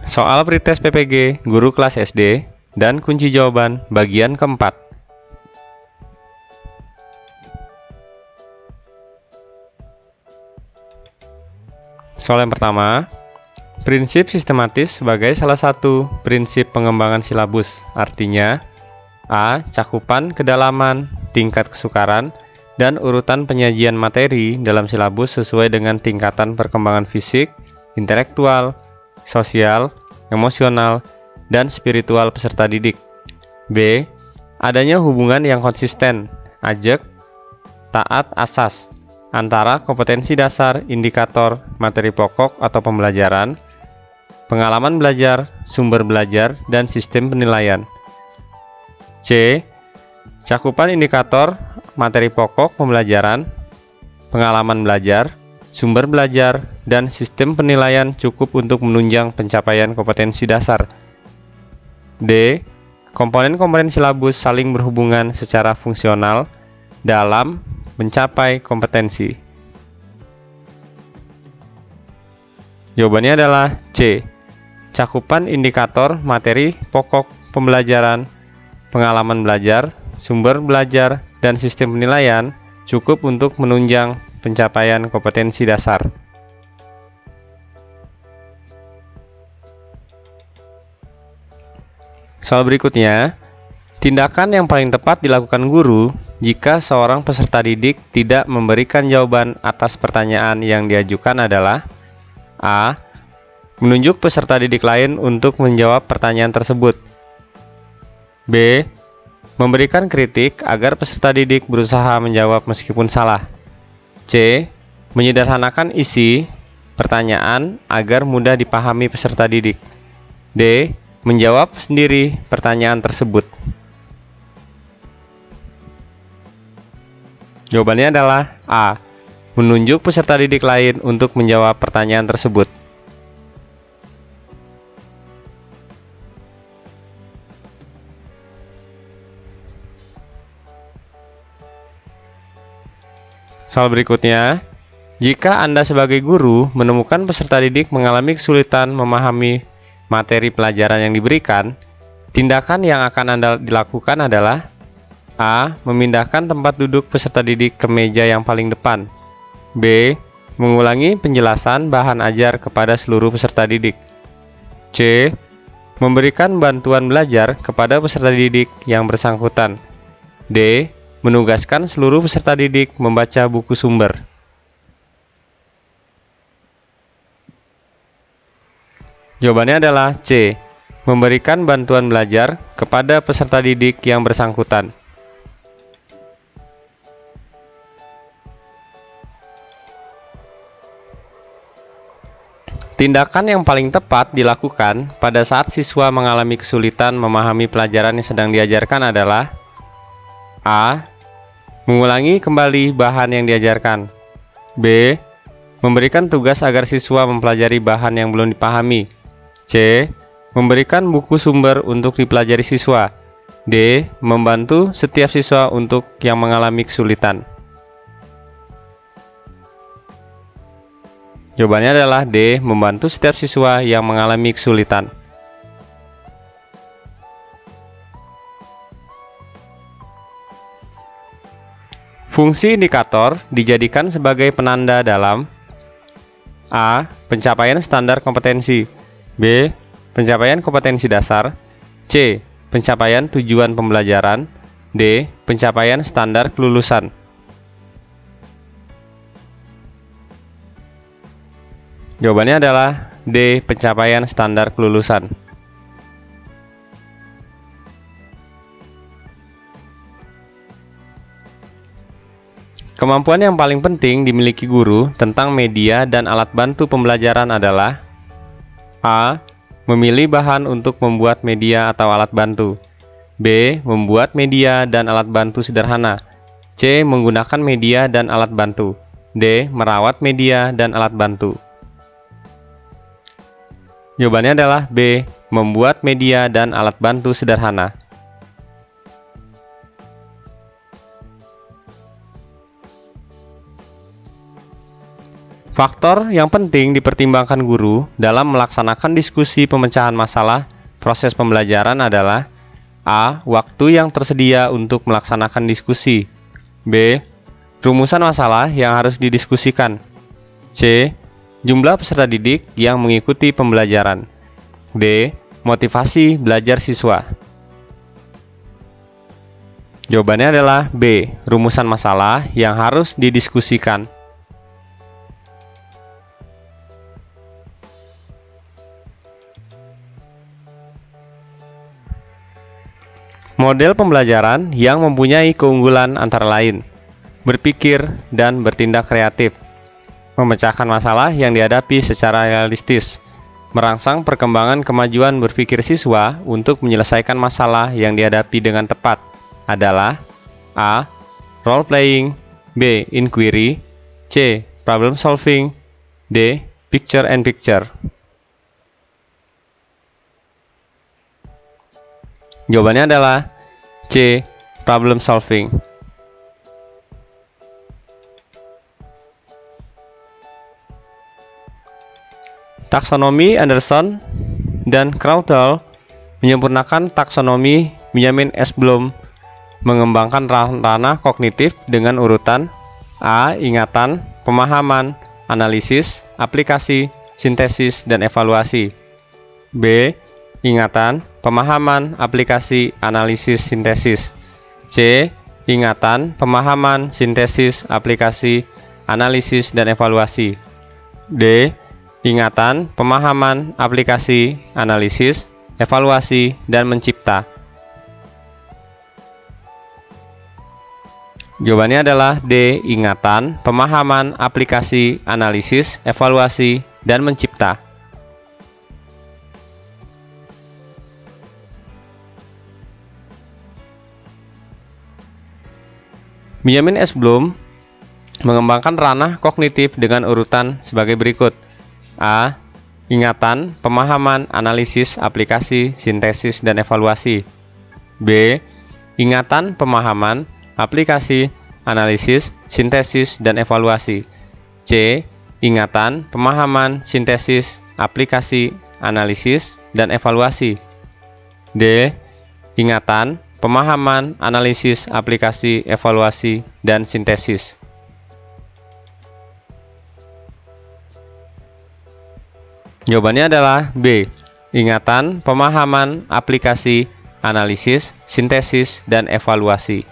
Soal pretest PPG guru kelas SD dan kunci jawaban bagian keempat. Soal yang pertama, prinsip sistematis sebagai salah satu prinsip pengembangan silabus. Artinya, A. Cakupan, kedalaman, tingkat kesukaran, dan urutan penyajian materi dalam silabus sesuai dengan tingkatan perkembangan fisik, intelektual, sosial, emosional, dan spiritual peserta didik. B. Adanya hubungan yang konsisten, ajek, taat asas, antara kompetensi dasar, indikator, materi pokok atau pembelajaran, pengalaman belajar, sumber belajar, dan sistem penilaian. C. Cakupan indikator, materi pokok pembelajaran, pengalaman belajar, sumber belajar, dan sistem penilaian cukup untuk menunjang pencapaian kompetensi dasar. D. Komponen-komponen silabus saling berhubungan secara fungsional dalam mencapai kompetensi. Jawabannya adalah C. Cakupan indikator materi pokok pembelajaran, pengalaman belajar, sumber belajar, dan sistem penilaian cukup untuk menunjang pencapaian kompetensi dasar. Soal berikutnya, tindakan yang paling tepat dilakukan guru jika seorang peserta didik tidak memberikan jawaban atas pertanyaan yang diajukan adalah A. Menunjuk peserta didik lain untuk menjawab pertanyaan tersebut. B. Memberikan kritik agar peserta didik berusaha menjawab meskipun salah. C. Menyederhanakan isi pertanyaan agar mudah dipahami peserta didik. D. Menjawab sendiri pertanyaan tersebut. Jawabannya adalah A. Menunjuk peserta didik lain untuk menjawab pertanyaan tersebut. Soal berikutnya, jika Anda sebagai guru menemukan peserta didik mengalami kesulitan memahami materi pelajaran yang diberikan, tindakan yang akan Anda dilakukan adalah A. Memindahkan tempat duduk peserta didik ke meja yang paling depan. B. Mengulangi penjelasan bahan ajar kepada seluruh peserta didik. C. Memberikan bantuan belajar kepada peserta didik yang bersangkutan. D. Menugaskan seluruh peserta didik membaca buku sumber. Jawabannya adalah C. Memberikan bantuan belajar kepada peserta didik yang bersangkutan. Tindakan yang paling tepat dilakukan pada saat siswa mengalami kesulitan memahami pelajaran yang sedang diajarkan adalah A. Mengulangi kembali bahan yang diajarkan. B. Memberikan tugas agar siswa mempelajari bahan yang belum dipahami. C. Memberikan buku sumber untuk dipelajari siswa. D. Membantu setiap siswa untuk yang mengalami kesulitan. Jawabannya adalah D. Membantu setiap siswa yang mengalami kesulitan. Fungsi indikator dijadikan sebagai penanda dalam A. Pencapaian standar kompetensi. B. Pencapaian kompetensi dasar. C. Pencapaian tujuan pembelajaran. D. Pencapaian standar kelulusan. Jawabannya adalah D. Pencapaian standar kelulusan. Kemampuan yang paling penting dimiliki guru tentang media dan alat bantu pembelajaran adalah A. Memilih bahan untuk membuat media atau alat bantu. B. Membuat media dan alat bantu sederhana. C. Menggunakan media dan alat bantu. D. Merawat media dan alat bantu. Jawabannya adalah B. Membuat media dan alat bantu sederhana. Faktor yang penting dipertimbangkan guru dalam melaksanakan diskusi pemecahan masalah proses pembelajaran adalah A. Waktu yang tersedia untuk melaksanakan diskusi. B. Rumusan masalah yang harus didiskusikan. C. Jumlah peserta didik yang mengikuti pembelajaran. D. Motivasi belajar siswa. Jawabannya adalah B. Rumusan masalah yang harus didiskusikan. Model pembelajaran yang mempunyai keunggulan antara lain berpikir dan bertindak kreatif, memecahkan masalah yang dihadapi secara realistis, merangsang perkembangan kemajuan berpikir siswa untuk menyelesaikan masalah yang dihadapi dengan tepat adalah A. Role playing, B. Inquiry, C. Problem solving, D. Picture and picture. Jawabannya adalah C. Problem solving. Taksonomi Anderson dan Krautel menyempurnakan taksonomi Benjamin S. Bloom, mengembangkan ranah kognitif dengan urutan A. Ingatan, pemahaman, analisis, aplikasi, sintesis, dan evaluasi. B. Ingatan, pemahaman, aplikasi, analisis, sintesis. C. Ingatan, pemahaman, sintesis, aplikasi, analisis, dan evaluasi. D. Ingatan, pemahaman, aplikasi, analisis, evaluasi, dan mencipta. Jawabannya adalah D. Ingatan, pemahaman, aplikasi, analisis, evaluasi, dan mencipta. Benjamin S. Bloom mengembangkan ranah kognitif dengan urutan sebagai berikut. A. Ingatan, pemahaman, analisis, aplikasi, sintesis, dan evaluasi. B. Ingatan, pemahaman, aplikasi, analisis, sintesis, dan evaluasi. C. Ingatan, pemahaman, sintesis, aplikasi, analisis, dan evaluasi. D. Ingatan, pemahaman, analisis, aplikasi, evaluasi, dan sintesis. Jawabannya adalah B. Ingatan, pemahaman, aplikasi, analisis, sintesis, dan evaluasi.